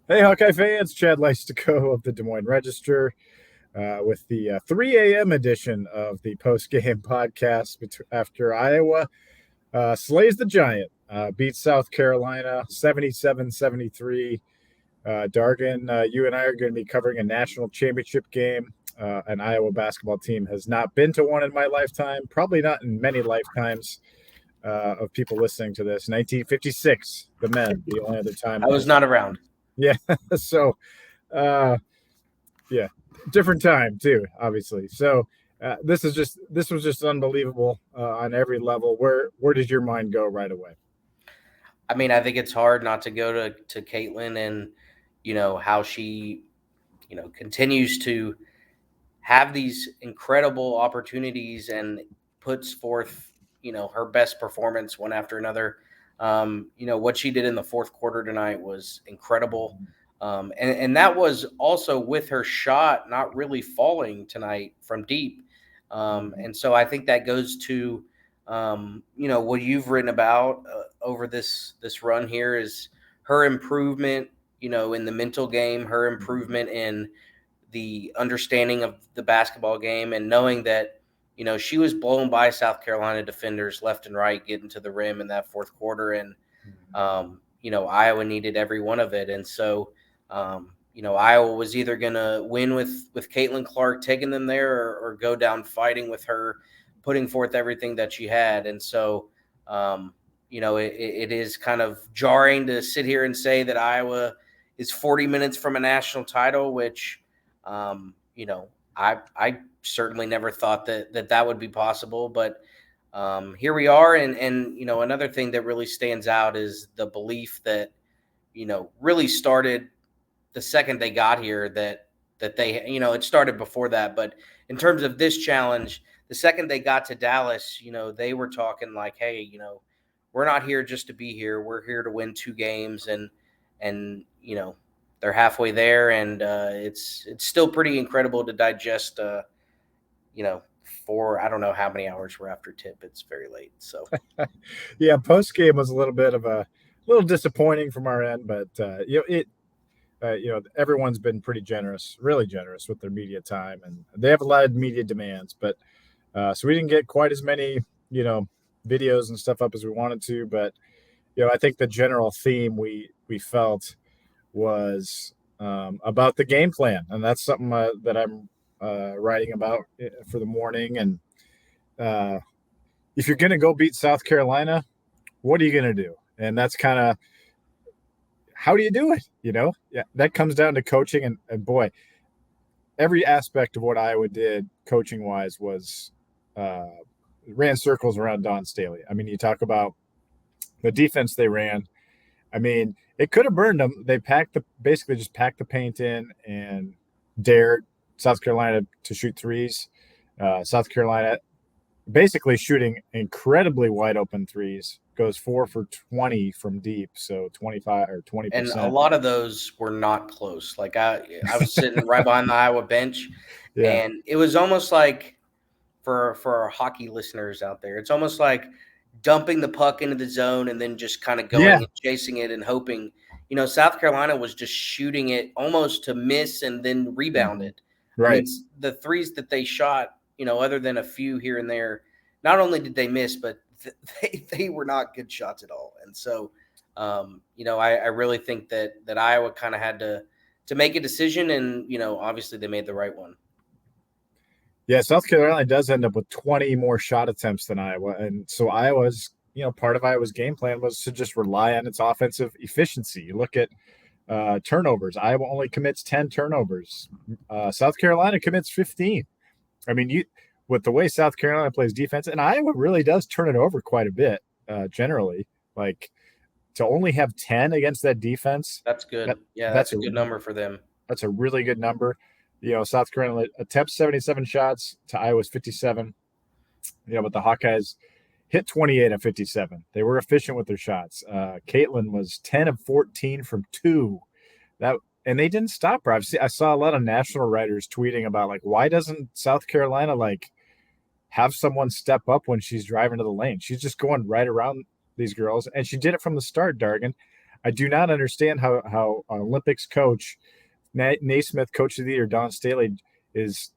Hey, Hawkeye fans, Chad Leistikow of the Des Moines Register with the 3 a.m. edition of the post-game podcast after Iowa slays the Giant, beats South Carolina 77-73. Dargan, you and I are going to be covering a national championship game. An Iowa basketball team has not been to one in my lifetime, probably not in many lifetimes of people listening to this. 1956, the men, the only other time. I was not around. Yeah, so uh, yeah, different time too, obviously. So this was just unbelievable on every level. Where did your mind go right away? I mean, I think it's hard not to go to Caitlin and how she continues to have these incredible opportunities and puts forth her best performance one after another. What she did in the fourth quarter tonight was incredible. And that was also with her shot not really falling tonight from deep. And so I think that goes to, what you've written about over this run here is her improvement, in the mental game, her improvement in the understanding of the basketball game, and knowing that, she was blown by South Carolina defenders left and right, getting to the rim in that fourth quarter. And, Iowa needed every one of it. And so, Iowa was either going to win with Caitlin Clark taking them there, or go down fighting with her, putting forth everything that she had. And so, it is kind of jarring to sit here and say that Iowa is 40 minutes from a national title, which, I certainly never thought that would be possible. But here we are. And, another thing that really stands out is the belief that, really started the second they got here, that they, it started before that. But in terms of this challenge, the second they got to Dallas, they were talking like, hey, we're not here just to be here. We're here to win 2 games. And they're halfway there. And it's still pretty incredible to digest, for I don't know how many hours we're after tip. It's very late. So, Yeah, post game was a little bit of a little disappointing from our end, but everyone's been pretty generous, really generous with their media time, and they have a lot of media demands. But so we didn't get quite as many, videos and stuff up as we wanted to. But I think the general theme we felt was about the game plan, and that's something that I'm writing about for the morning. And if you're going to go beat South Carolina, what are you going to do? And that's kind of how do you do it? Yeah, that comes down to coaching. And boy, every aspect of what Iowa did coaching wise was ran circles around Dawn Staley. I mean, you talk about the defense they ran. I mean, it could have burned them. They basically just packed the paint in and dared South Carolina to shoot threes. South Carolina basically shooting incredibly wide open threes, goes 4 for 20 from deep, so 25 or 20%. And a lot of those were not close. Like I was sitting right behind the Iowa bench, and it was almost like, for our hockey listeners out there, it's almost like dumping the puck into the zone and then just kind of going and chasing it and hoping. South Carolina was just shooting it almost to miss and then rebounded. Right. I mean, the threes that they shot, other than a few here and there, not only did they miss, but they were not good shots at all. And so, I really think that Iowa kind of had to make a decision, and, obviously they made the right one. Yeah, South Carolina does end up with 20 more shot attempts than Iowa. And so Iowa's, part of Iowa's game plan was to just rely on its offensive efficiency. You look at turnovers. Iowa only commits 10 turnovers. South Carolina commits 15. I mean, with the way South Carolina plays defense, and Iowa really does turn it over quite a bit generally. Like, to only have 10 against that defense. That's good. That's a good number for them. That's a really good number. South Carolina attempts 77 shots to Iowa's 57. But the Hawkeyes hit 28 of 57. They were efficient with their shots. Caitlin was 10 of 14 from 2. And they didn't stop her. I saw a lot of national writers tweeting about, like, why doesn't South Carolina, like, have someone step up when she's driving to the lane? She's just going right around these girls, and she did it from the start, Dargan. I do not understand how an Olympics coach, Naismith, coach of the year, Don Staley, is.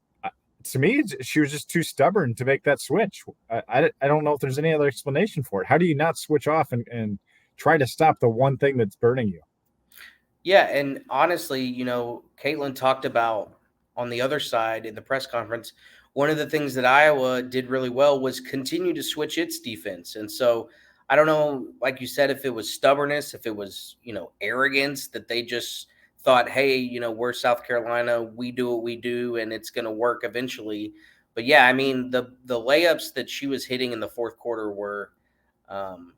To me, she was just too stubborn to make that switch. I don't know if there's any other explanation for it. How do you not switch off and try to stop the one thing that's burning you? Yeah, and honestly, Caitlin talked about on the other side in the press conference, one of the things that Iowa did really well was continue to switch its defense. And so I don't know, like you said, if it was stubbornness, if it was, arrogance that they just thought, hey, we're South Carolina, we do what we do, and it's going to work eventually. But yeah, I mean, the layups that she was hitting in the fourth quarter were, um,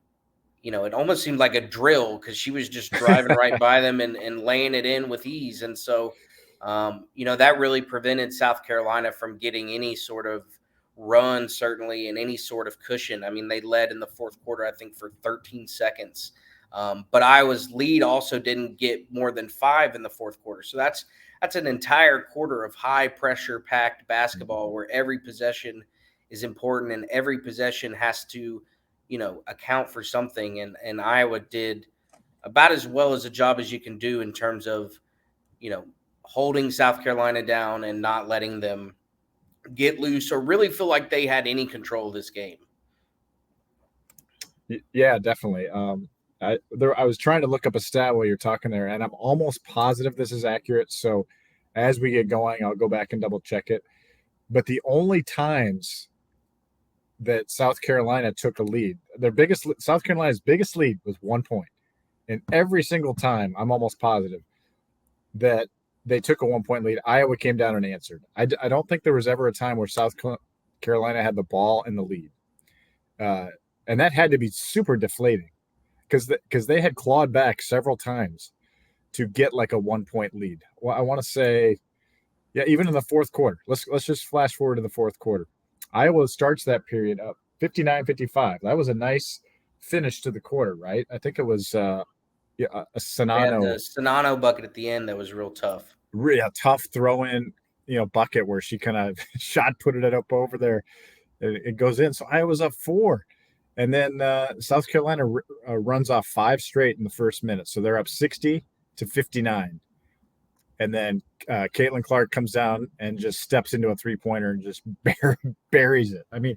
it almost seemed like a drill because she was just driving right by them and laying it in with ease. And so, that really prevented South Carolina from getting any sort of run, certainly, and any sort of cushion. I mean, they led in the fourth quarter, I think, for 13 seconds. But Iowa's lead also didn't get more than 5 in the fourth quarter. So that's an entire quarter of high pressure packed basketball where every possession is important and every possession has to account for something. And Iowa did about as well as a job as you can do in terms of, holding South Carolina down and not letting them get loose or really feel like they had any control of this game. Yeah, definitely. I was trying to look up a stat while you're talking there, and I'm almost positive this is accurate. So as we get going, I'll go back and double check it. But the only times that South Carolina took a lead, South Carolina's biggest lead was 1 point. And every single time, I'm almost positive that they took a 1 point lead, Iowa came down and answered. I don't think there was ever a time where South Carolina had the ball in the lead. And that had to be super deflating because they had clawed back several times to get like a 1 point lead. Well, I want to say, yeah, even in the fourth quarter. Let's just flash forward to the fourth quarter. Iowa starts that period up 59-55. That was a nice finish to the quarter, right? I think it was a Sonano. The Sonano bucket at the end that was real tough. Really a tough throw-in, bucket where she kind of shot put it up over there. It goes in. So Iowa's up 4. And then South Carolina runs off 5 straight in the first minute. So they're up 60-59. And then Caitlin Clark comes down and just steps into a three-pointer and just buries it. I mean,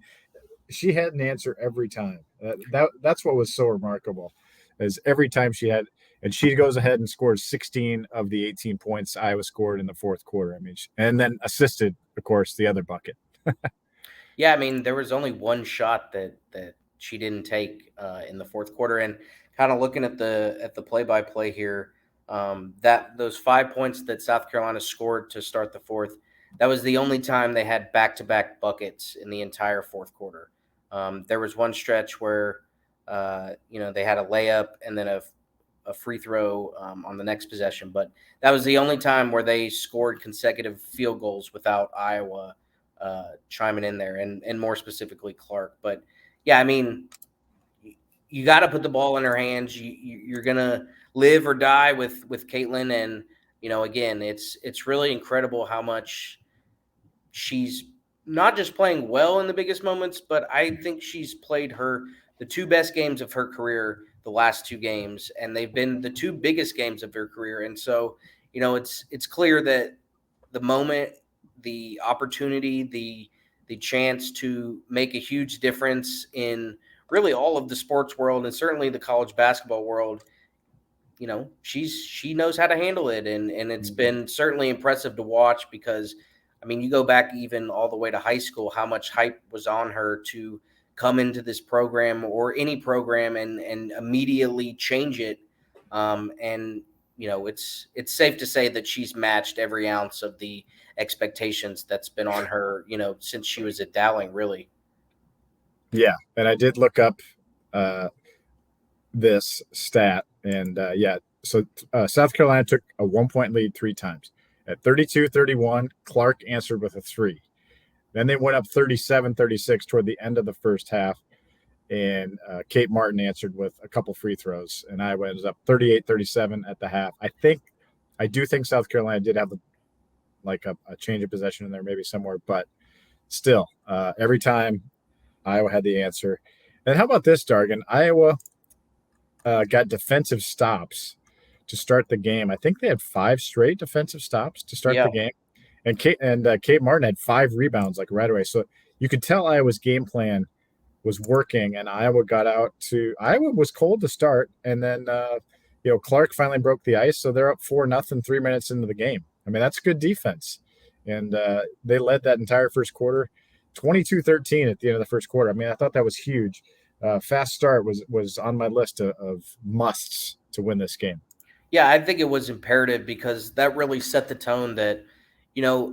she had an answer every time. That's what was so remarkable, is every time she had, and she goes ahead and scores 16 of the 18 points Iowa scored in the fourth quarter. I mean, and then assisted, of course, the other bucket. Yeah, I mean, there was only one shot that she didn't take in the fourth quarter, and kind of looking at the play-by-play here. That those 5 points that South Carolina scored to start the fourth, that was the only time they had back-to-back buckets in the entire fourth quarter. There was one stretch where, they had a layup and then a free throw on the next possession, but that was the only time where they scored consecutive field goals without Iowa chiming in there, and more specifically Clark. But yeah, I mean, you got to put the ball in her hands. You're gonna live or die with Caitlin, and again, it's really incredible how much she's not just playing well in the biggest moments, but I think she's played the 2 best games of her career the last 2 games, and they've been the 2 biggest games of her career. And so, it's clear that the moment, the opportunity, the chance to make a huge difference in really all of the sports world and certainly the college basketball world, she knows how to handle it. And it's been certainly impressive to watch because, I mean, you go back even all the way to high school, how much hype was on her to come into this program or any program and immediately change it. And it's safe to say that she's matched every ounce of the expectations that's been on her, since she was at Dowling, really. Yeah, and I did look up this stat, and so South Carolina took a 1 point lead 3 times. At 32-31, Clark answered with a 3. Then they went up 37-36 toward the end of the first half, and Kate Martin answered with a couple free throws, and Iowa was up 38-37 at the half. I do think South Carolina did have a change of possession in there, maybe somewhere, but still, every time Iowa had the answer. And how about this, Dargan? Iowa got defensive stops to start the game. I think they had 5 straight defensive stops to start Yeah. the game, and Kate Martin had 5 rebounds like right away. So you could tell Iowa's game plan was working, and Iowa was cold to start, and then Clark finally broke the ice, so they're up 4-0 3 minutes into the game. I mean, that's good defense, and they led that entire first quarter, 22-13 at the end of the first quarter. I mean, I thought that was huge. Fast start was on my list of musts to win this game. Yeah, I think it was imperative because that really set the tone that,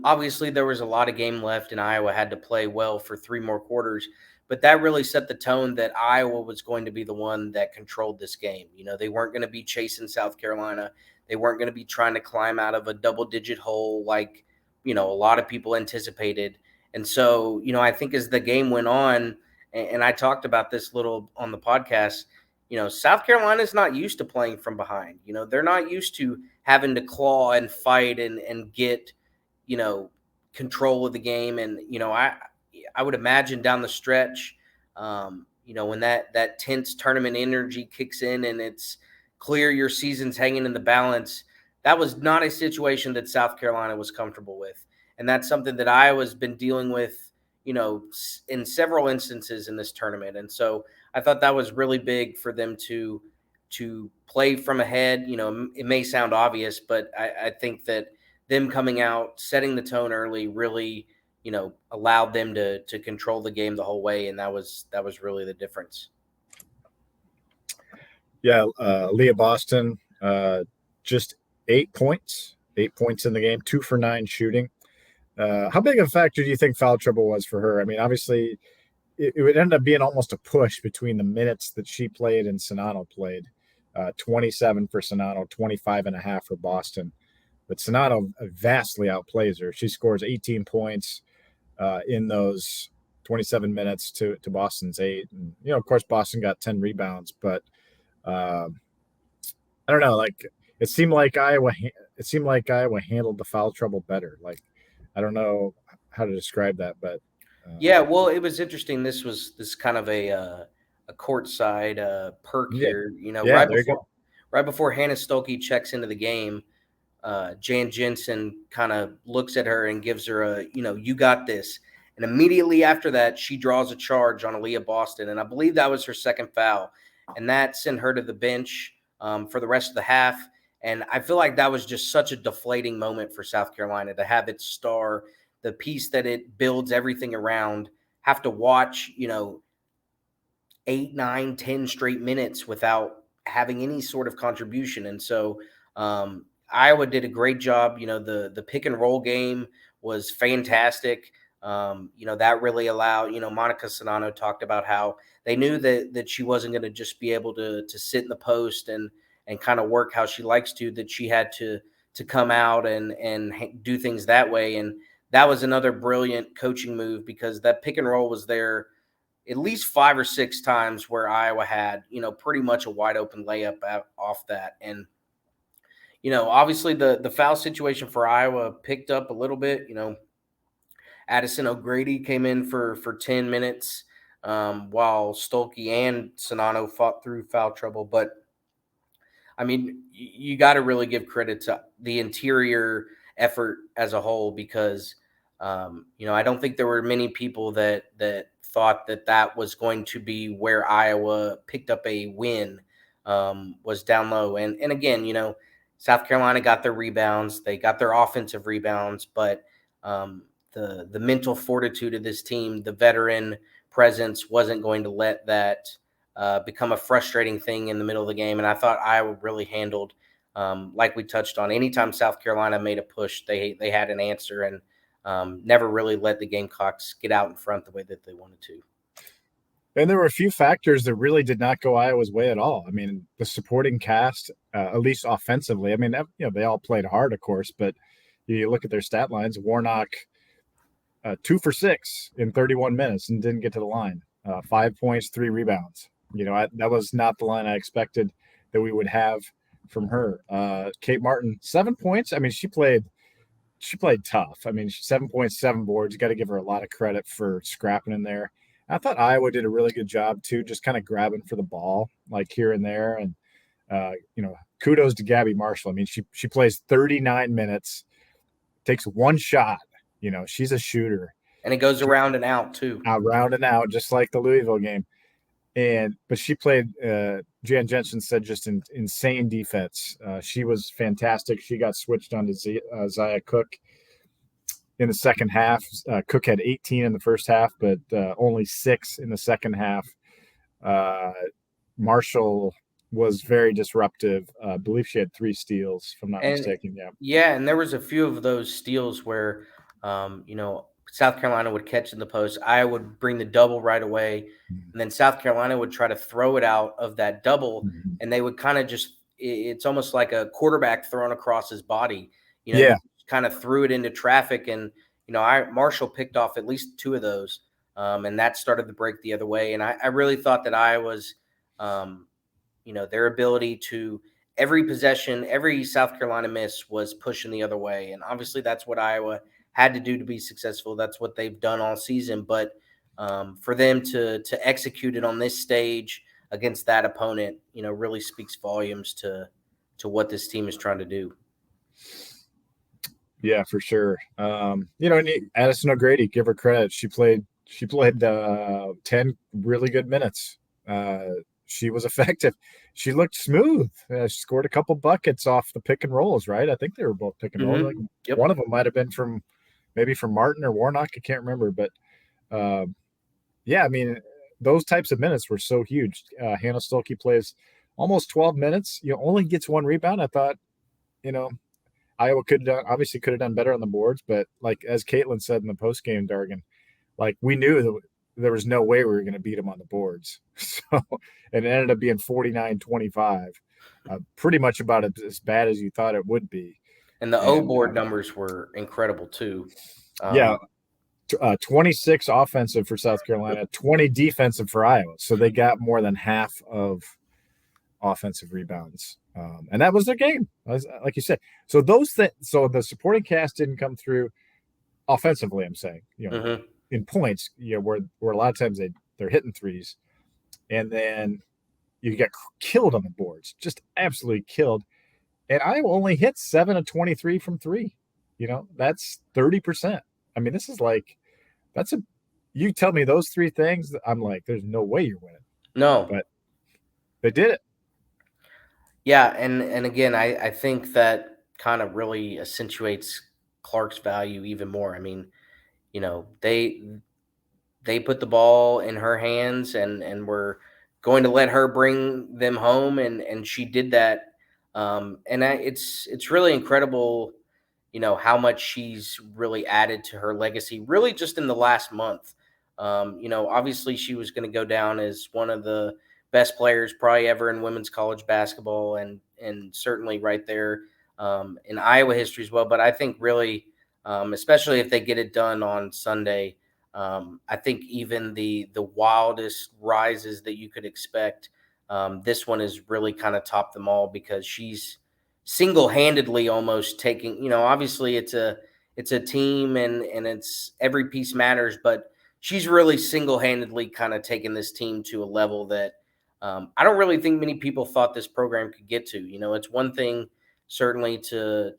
obviously there was a lot of game left and Iowa had to play well for 3 more quarters, but that really set the tone that Iowa was going to be the one that controlled this game. They weren't going to be chasing South Carolina. They weren't going to be trying to climb out of a double-digit hole like, a lot of people anticipated. And so, I think as the game went on, and I talked about this little on the podcast, South Carolina's not used to playing from behind. They're not used to having to claw and fight and get, control of the game. And, I would imagine down the stretch, when that tense tournament energy kicks in and it's clear your season's hanging in the balance, that was not a situation that South Carolina was comfortable with. And that's something that Iowa's been dealing with, in several instances in this tournament. And so I thought that was really big for them to play from ahead. It may sound obvious, but I think that them coming out, setting the tone early really, allowed them to control the game the whole way. And that was really the difference. Yeah. Leah Boston, just 8 points in the game, 2 for 9 shooting. How big of a factor do you think foul trouble was for her? I mean, obviously it would end up being almost a push between the minutes that she played and Sonano played. 27 for Sonano, 25.5 for Boston. But Sonano vastly outplays her. She scores 18 points in those 27 minutes to Boston's 8. And, of course, Boston got 10 rebounds. But I don't know. Like it seemed like Iowa handled the foul trouble better. Like I don't know how to describe that, but yeah, well, it was interesting. This was kind of a courtside perk here. Yeah, right before Hannah Stolke checks into the game, Jan Jensen kind of looks at her and gives her a, you got this. And immediately after that, she draws a charge on Aaliyah Boston, and I believe that was her second foul, and that sent her to the bench for the rest of the half. And I feel like that was just such a deflating moment for South Carolina to have its star, the piece that it builds everything around, have to watch, 8, 9, 10 straight minutes without having any sort of contribution. And so Iowa did a great job. The pick and roll game was fantastic. That really allowed, Monica Sonano talked about how they knew that she wasn't going to just be able to sit in the post and kind of work how she likes to, that she had to come out and do things that way. And that was another brilliant coaching move because that pick and roll was there at least 5 or 6 times where Iowa had, pretty much a wide open layup off that. And, obviously the foul situation for Iowa picked up a little bit. Addison O'Grady came in for 10 minutes while Stolke and Sonano fought through foul trouble. But, I mean, you got to really give credit to the interior effort as a whole because, I don't think there were many people that thought that was going to be where Iowa picked up a win, was down low. And again, South Carolina got their rebounds. They got their offensive rebounds, but the mental fortitude of this team, the veteran presence wasn't going to let that become a frustrating thing in the middle of the game. And I thought Iowa really handled, like we touched on, anytime South Carolina made a push, they had an answer and never really let the Gamecocks get out in front the way that they wanted to. And there were a few factors that really did not go Iowa's way at all. I mean, the supporting cast, at least offensively, I mean, they all played hard, of course, but you look at their stat lines, Warnock, 2 for 6 in 31 minutes and didn't get to the line. 5 points, 3 rebounds. That was not the line I expected that we would have from her. Kate Martin, 7 points. I mean, she played tough. I mean, 7 points, 7 boards. You got to give her a lot of credit for scrapping in there. I thought Iowa did a really good job too, just kind of grabbing for the ball like here and there. And kudos to Gabby Marshall. I mean, she plays 39 minutes, takes one shot. She's a shooter. And it goes around and out too. Round and out, just like the Louisville game. But she played, Jan Jensen said, just insane defense. She was fantastic. She got switched on to Zaya Cook in the second half. Cook had 18 in the first half, but only 6 in the second half. Marshall was very disruptive. I believe she had 3 steals, if I'm not mistaken. Yeah, and there was a few of those steals where, South Carolina would catch in the post. Iowa would bring the double right away, and then South Carolina would try to throw it out of that double, and they would kind of it's almost like a quarterback thrown across his body. Kind of threw it into traffic, and Marshall picked off at least 2 of those, and that started the break the other way. And I really thought that Iowa's, their ability to every possession, every South Carolina miss was pushing the other way, and obviously that's what Iowa had to do to be successful. That's what they've done all season. But for them to execute it on this stage against that opponent, really speaks volumes to what this team is trying to do. Yeah, for sure. Addison O'Grady, give her credit. She played 10 really good minutes. She was effective. She looked smooth. She scored a couple buckets off the pick and rolls, right? I think they were both pick and rolls. Like, one of them might have been from Martin or Warnock. I can't remember. But, I mean, those types of minutes were so huge. Hannah Stolke plays almost 12 minutes. Only gets 1 rebound. I thought, Iowa could have done better on the boards. But, like, as Caitlin said in the postgame, Dargan, like, we knew that there was no way we were going to beat them on the boards. So it ended up being 49-25, pretty much about as bad as you thought it would be. And the O board numbers were incredible too. 26 offensive for South Carolina, 20 defensive for Iowa. So they got more than half of offensive rebounds. And that was their game, like you said. So so the supporting cast didn't come through offensively, I'm saying, in points, where a lot of times they're hitting threes, and then you get killed on the boards, just absolutely killed. And I only hit 7 of 23 from 3. That's 30%. I mean, this is like, you tell me those 3 things, I'm like, there's no way you're winning. No, but they did it. Yeah, and again, I think that kind of really accentuates Clark's value even more. I mean, they put the ball in her hands and were going to let her bring them home, and she did that. It's really incredible, how much she's really added to her legacy, really just in the last month. Obviously she was going to go down as one of the best players probably ever in women's college basketball, and certainly right there in Iowa history as well. But I think really, especially if they get it done on Sunday, I think even the wildest rises that you could expect, this one is really kind of topped them all, because she's single-handedly almost taking, obviously it's a team and it's every piece matters, but she's really single-handedly kind of taken this team to a level that I don't really think many people thought this program could get to. It's one thing certainly to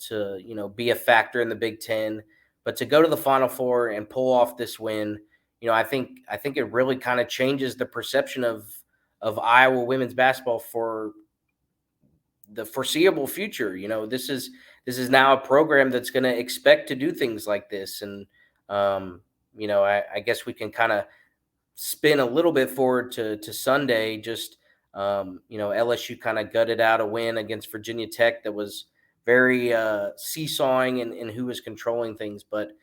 be a factor in the Big Ten, but to go to the Final Four and pull off this win, I think it really kind of changes the perception of Iowa women's basketball for the foreseeable future. This is now a program that's going to expect to do things like this, and I guess we can kind of spin a little bit forward to Sunday. Just LSU kind of gutted out a win against Virginia Tech that was very seesawing in who was controlling things. But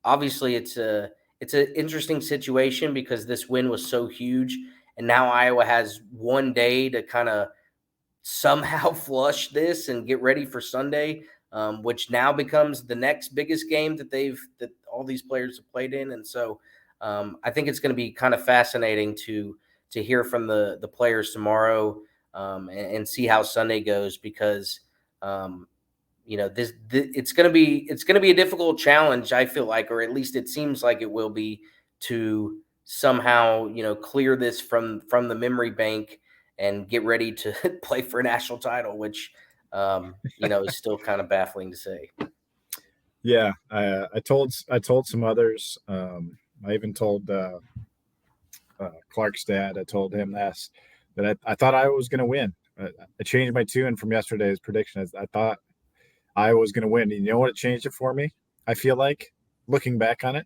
obviously it's an interesting situation, because this win was so huge, and now Iowa has one day to kind of somehow flush this and get ready for Sunday, which now becomes the next biggest game that all these players have played in. And so I think it's going to be kind of fascinating to hear from the players tomorrow, and see how Sunday goes, because it's going to be a difficult challenge, I feel like, or at least it seems like it will be, to somehow clear this from the memory bank and get ready to play for a national title, which is still kind of baffling to say. Yeah, I told some others. I even told Clark's dad. I told him that I thought Iowa was going to win. I changed my tune from yesterday's prediction. I thought Iowa was going to win. And you know what? It changed it for me. I feel like looking back on it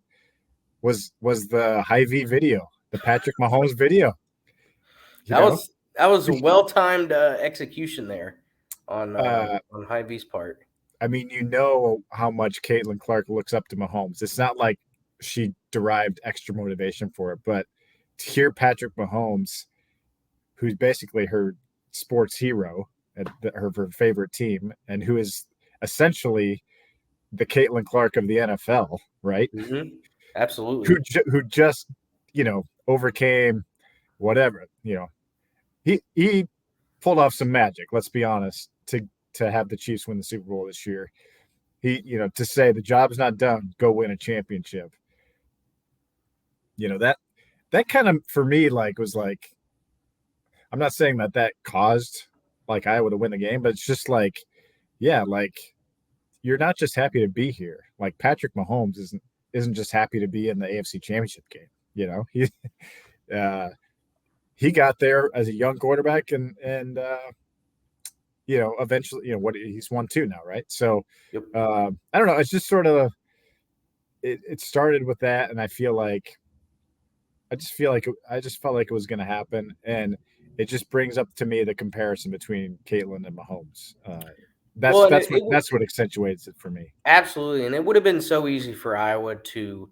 was the Hy-Vee video, the Patrick Mahomes video. That was a well-timed execution there on Hy-Vee's part. I mean, how much Caitlin Clark looks up to Mahomes. It's not like she derived extra motivation for it, but to hear Patrick Mahomes, who's basically her sports hero at her favorite team, and who is essentially the Caitlin Clark of the NFL, right? Mm-hmm. Absolutely. Who just, overcame whatever, he pulled off some magic, let's be honest, to have the Chiefs win the Super Bowl this year. He, to say the job's not done, go win a championship. That kind of, for me, was like, I'm not saying that caused Iowa to win the game, but it's just you're not just happy to be here. Like Patrick Mahomes isn't just happy to be in the AFC Championship game. He got there as a young quarterback and eventually, he's won 2 now, right? So, yep. I don't know. It's just sort of it started with that, and I just felt like it was going to happen, and it just brings up to me the comparison between Caitlin and Mahomes. That's what accentuates it for me. Absolutely, and it would have been so easy for Iowa to,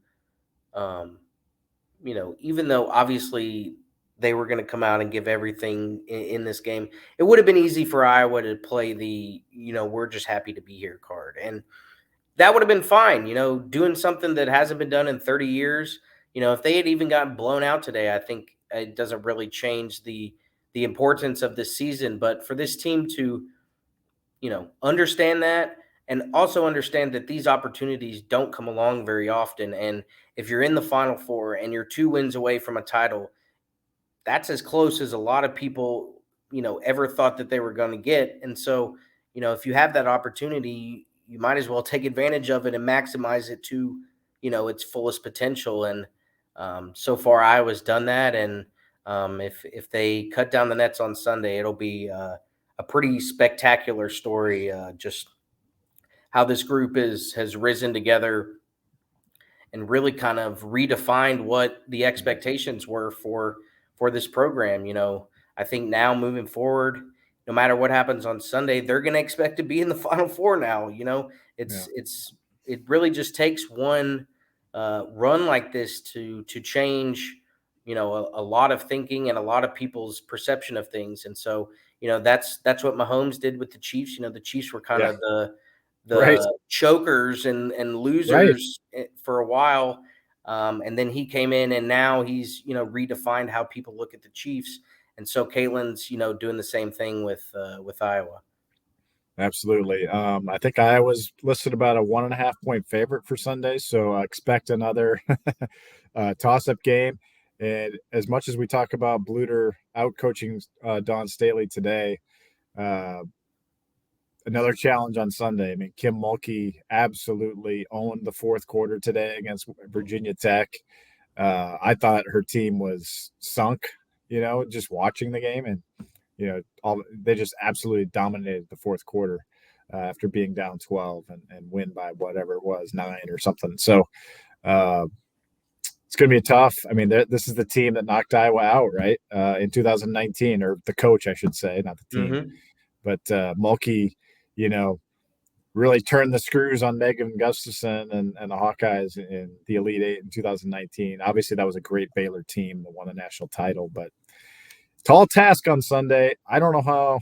even though obviously they were going to come out and give everything in this game, it would have been easy for Iowa to play the, we're just happy to be here card. And that would have been fine, doing something that hasn't been done in 30 years. If they had even gotten blown out today, I think it doesn't really change the importance of this season. But for this team to, understand that, and also understand that these opportunities don't come along very often. And if you're in the Final Four and you're 2 wins away from a title, that's as close as a lot of people, ever thought that they were going to get. And so, if you have that opportunity, you might as well take advantage of it and maximize it to, its fullest potential. And so far, Iowa's done that. And if they cut down the nets on Sunday, it'll be a pretty spectacular story. Just how this group has risen together and really kind of redefined what the expectations were for this program. I think now moving forward, no matter what happens on Sunday, they're going to expect to be in the Final Four now. It really just takes one run like this to change, a lot of thinking and a lot of people's perception of things. And so, that's what Mahomes did with the Chiefs. The Chiefs were kind of the right. chokers and losers for a while. And then he came in, and now he's, redefined how people look at the Chiefs. And so Caitlin's, doing the same thing with Iowa. Absolutely. I think Iowa's listed about a 1.5 point favorite for Sunday. So expect another toss-up game. And as much as we talk about Bluter out coaching Dawn Staley today, another challenge on Sunday. I mean, Kim Mulkey absolutely owned the fourth quarter today against Virginia Tech. I thought her team was sunk, just watching the game, and they just absolutely dominated the fourth quarter after being down 12 and win by whatever it was, 9 or something. So it's going to be tough. I mean, this is the team that knocked Iowa out, right, in 2019, or the coach, I should say, not the team. Mm-hmm. But Mulkey, really turned the screws on Megan Gustafson and the Hawkeyes in the Elite Eight in 2019. Obviously, that was a great Baylor team that won a national title, but tall task on Sunday. I don't know how.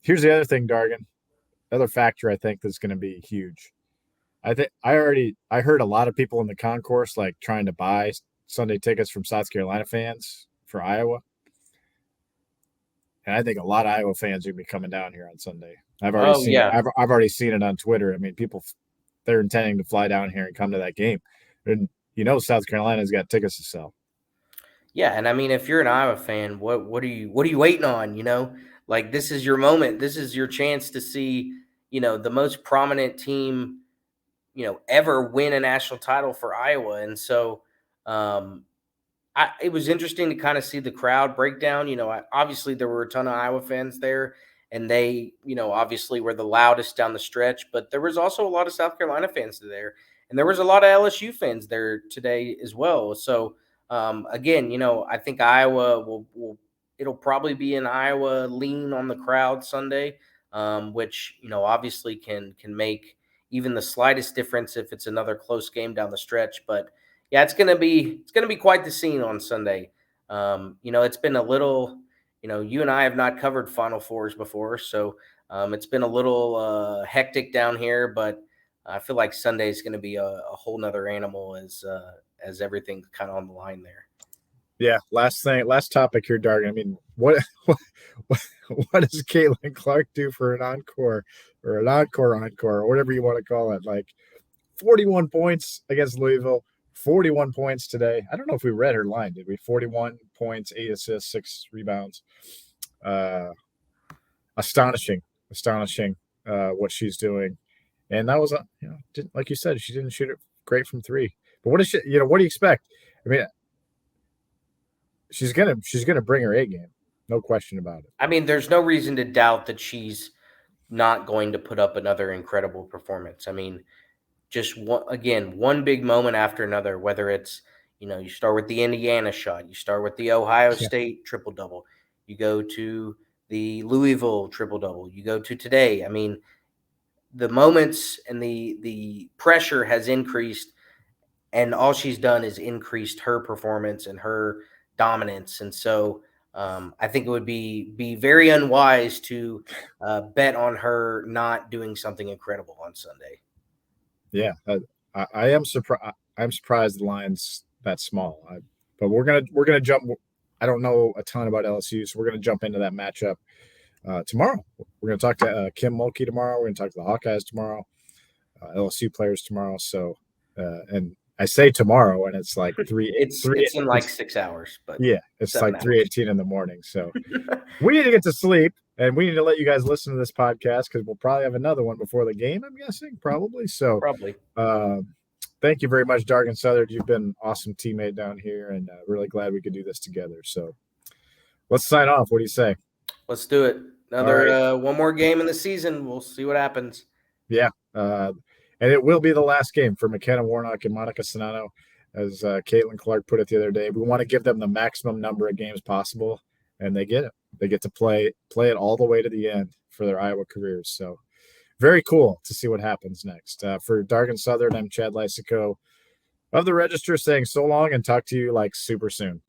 Here's the other thing, Dargan. Other factor I think that's going to be huge. I heard a lot of people in the concourse trying to buy Sunday tickets from South Carolina fans for Iowa. And I think a lot of Iowa fans are going to be coming down here on Sunday. I've already seen it on Twitter. I mean, people, they're intending to fly down here and come to that game. And South Carolina's got tickets to sell. Yeah, and I mean, if you're an Iowa fan, what are you waiting on? Like this is your moment. This is your chance to see, the most prominent team, ever win a national title for Iowa. And so, um, it was interesting to kind of see the crowd breakdown. Obviously there were a ton of Iowa fans there, and they, obviously were the loudest down the stretch. But there was also a lot of South Carolina fans there, and there was a lot of LSU fans there today as well. So again, I think Iowa will it'll probably be an Iowa lean on the crowd Sunday, which obviously can make even the slightest difference if it's another close game down the stretch. But yeah, it's gonna be quite the scene on Sunday. It's been a little, you and I have not covered Final Fours before, so it's been a little hectic down here. But I feel like Sunday is going to be a whole nother animal as everything's kind of on the line there. Yeah, last topic here, Dargan. I mean, what does Caitlin Clark do for an encore or or whatever you want to call it? Like 41 points against Louisville, 41 points today. I don't know if we read her line, did we? 41 points, 8 assists, 6 rebounds. Astonishing what she's doing. And that was, like you said, she didn't shoot it great from three. But what do you expect? I mean, she's gonna bring her A game, no question about it. I mean, there's no reason to doubt that she's not going to put up another incredible performance. I mean, just one big moment after another, whether it's, you start with the Indiana shot, you start with the Ohio State triple double, you go to the Louisville triple double, you go to today. I mean, the moments and the pressure has increased, and all she's done is increased her performance and her dominance. And so I think it would be very unwise to bet on her not doing something incredible on Sunday. Yeah, I am surprised. I'm surprised the line's that small. But we're gonna jump. I don't know a ton about LSU, so we're gonna jump into that matchup tomorrow. We're gonna talk to Kim Mulkey tomorrow. We're gonna talk to the Hawkeyes tomorrow, LSU players tomorrow. So, and I say tomorrow, and it's like It's in like 6 hours, but yeah, it's like 3:18 in the morning. So we need to get to sleep. And we need to let you guys listen to this podcast because we'll probably have another one before the game, I'm guessing, probably. So thank you very much, Dargan Southard. You've been an awesome teammate down here, and really glad we could do this together. So let's sign off. What do you say? Let's do it. Another one more game in the season. We'll see what happens. Yeah. And it will be the last game for McKenna Warnock and Monica Sonano. As Caitlin Clark put it the other day, we want to give them the maximum number of games possible, and they get it. They get to play it all the way to the end for their Iowa careers. So very cool to see what happens next. For Dargan Southern, I'm Chad Leistikow of the Register saying so long and talk to you like super soon.